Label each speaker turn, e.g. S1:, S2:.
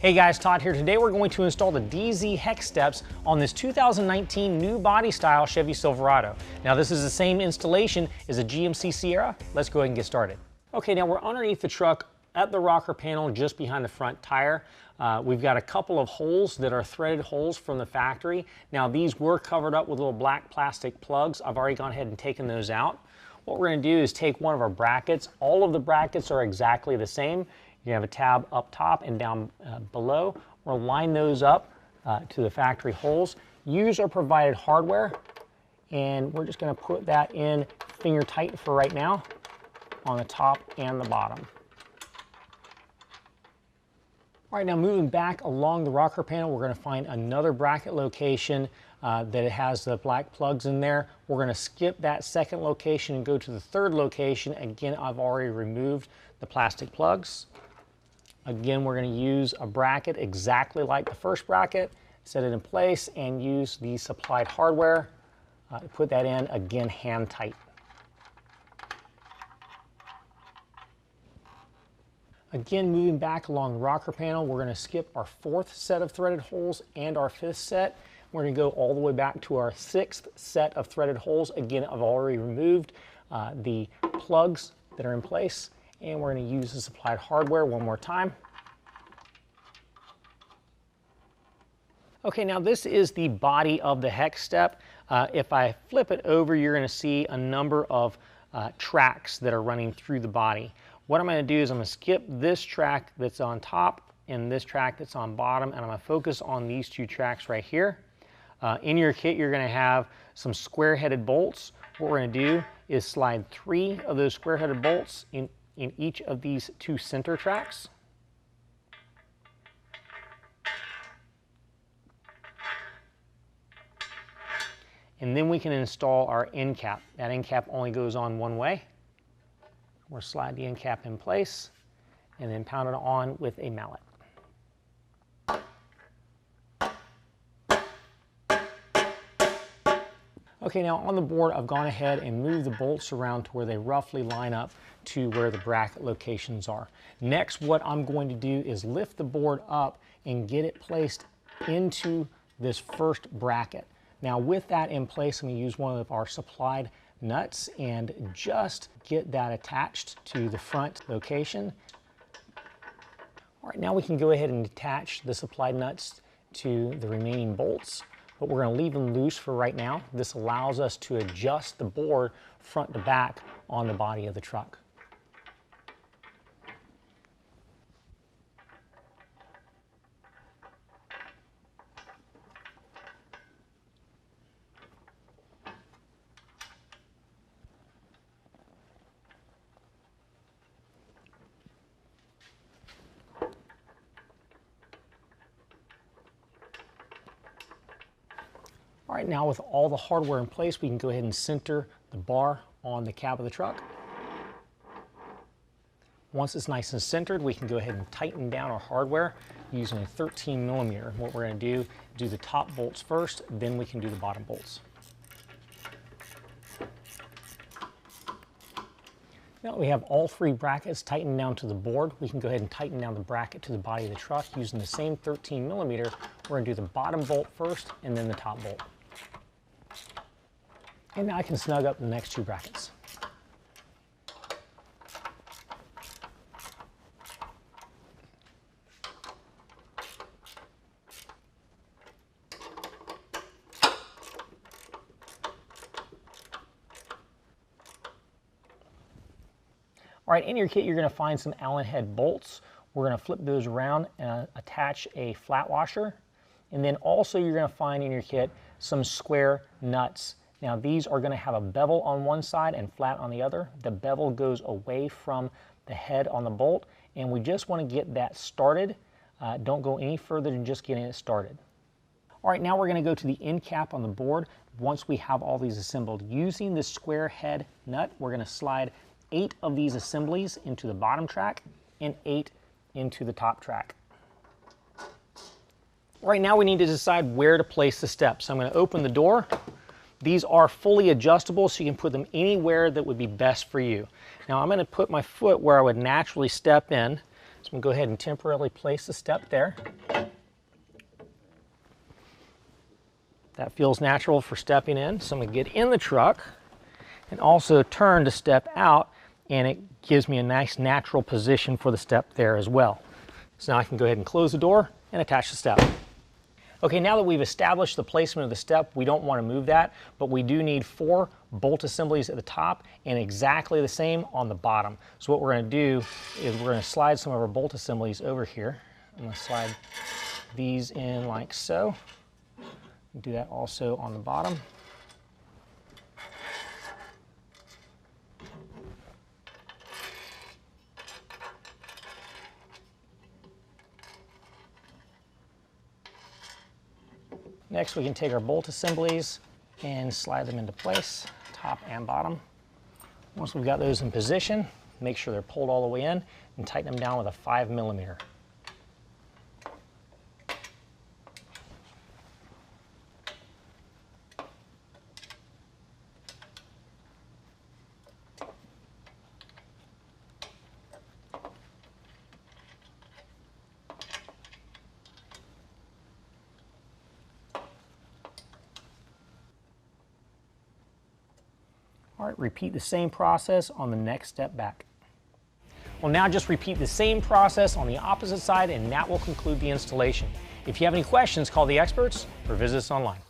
S1: Hey guys, Todd here. Today we're going to install the DZ hex steps on this 2019 new body style Chevy Silverado. Now this is the same installation as a GMC Sierra. Let's go ahead and get started. Okay, now we're underneath the truck at the rocker panel just behind the front tire. We've got a couple of holes that are threaded holes from the factory. Now these were covered up with little black plastic plugs. I've already gone ahead and taken those out. What we're going to do is take one of our brackets. All of the brackets are exactly the same. You have a tab up top and down below. We'll line those up to the factory holes. Use our provided hardware, and we're just going to put that in finger tight for right now on the top and the bottom. All right, now moving back along the rocker panel, we're going to find another bracket location that it has the black plugs in there. We're going to skip that second location and go to the third location. Again, I've already removed the plastic plugs. Again, we're going to use a bracket exactly like the first bracket, set it in place, and use the supplied hardware to put that in, again, hand tight. Again, moving back along the rocker panel, we're going to skip our fourth set of threaded holes and our fifth set. We're going to go all the way back to our sixth set of threaded holes. Again, I've already removed the plugs that are in place, and we're going to use the supplied hardware one more time. Okay, now this is the body of the hex step. If I flip it over, you're going to see a number of tracks that are running through the body. What I'm going to do is I'm going to skip this track that's on top and this track that's on bottom, and I'm going to focus on these two tracks right here. In your kit, you're going to have some square-headed bolts. What we're going to do is slide 3 of those square-headed bolts in each of these two center tracks. And then we can install our end cap. That end cap only goes on one way. We'll slide the end cap in place and then pound it on with a mallet. Okay, now on the board, I've gone ahead and moved the bolts around to where they roughly line up to where the bracket locations are. Next, what I'm going to do is lift the board up and get it placed into this first bracket. Now with that in place, I'm going to use one of our supplied nuts and just get that attached to the front location. All right, now we can go ahead and attach the supplied nuts to the remaining bolts, but we're going to leave them loose for right now. This allows us to adjust the board front to back on the body of the truck. All right, now with all the hardware in place, we can go ahead and center the bar on the cab of the truck. Once it's nice and centered, we can go ahead and tighten down our hardware using a 13mm. What we're going to do the top bolts first, then we can do the bottom bolts. Now that we have all 3 brackets tightened down to the board, we can go ahead and tighten down the bracket to the body of the truck using the same 13mm. We're going to do the bottom bolt first and then the top bolt. And now I can snug up the next 2 brackets. All right, in your kit, you're going to find some Allen head bolts. We're going to flip those around and attach a flat washer. And then also you're going to find in your kit some square nuts. Now these are going to have a bevel on one side and flat on the other. The bevel goes away from the head on the bolt, and we just want to get that started. Don't go any further than just getting it started. All right, now we're going to go to the end cap on the board once we have all these assembled. Using the square head nut, we're going to slide 8 of these assemblies into the bottom track and 8 into the top track. Right now we need to decide where to place the steps. So I'm going to open the door. These are fully adjustable, so you can put them anywhere that would be best for you. Now I'm going to put my foot where I would naturally step in. So I'm going to go ahead and temporarily place the step there. That feels natural for stepping in. So I'm going to get in the truck and also turn to step out, and it gives me a nice natural position for the step there as well. So now I can go ahead and close the door and attach the step. Okay, now that we've established the placement of the step, we don't want to move that, but we do need 4 bolt assemblies at the top and exactly the same on the bottom. So what we're going to do is we're going to slide some of our bolt assemblies over here. I'm going to slide these in like so. Do that also on the bottom. Next, we can take our bolt assemblies and slide them into place, top and bottom. Once we've got those in position, make sure they're pulled all the way in and tighten them down with a 5mm. All right, repeat the same process on the next step back. Well, now just repeat the same process on the opposite side, and that will conclude the installation. If you have any questions, call the experts or visit us online.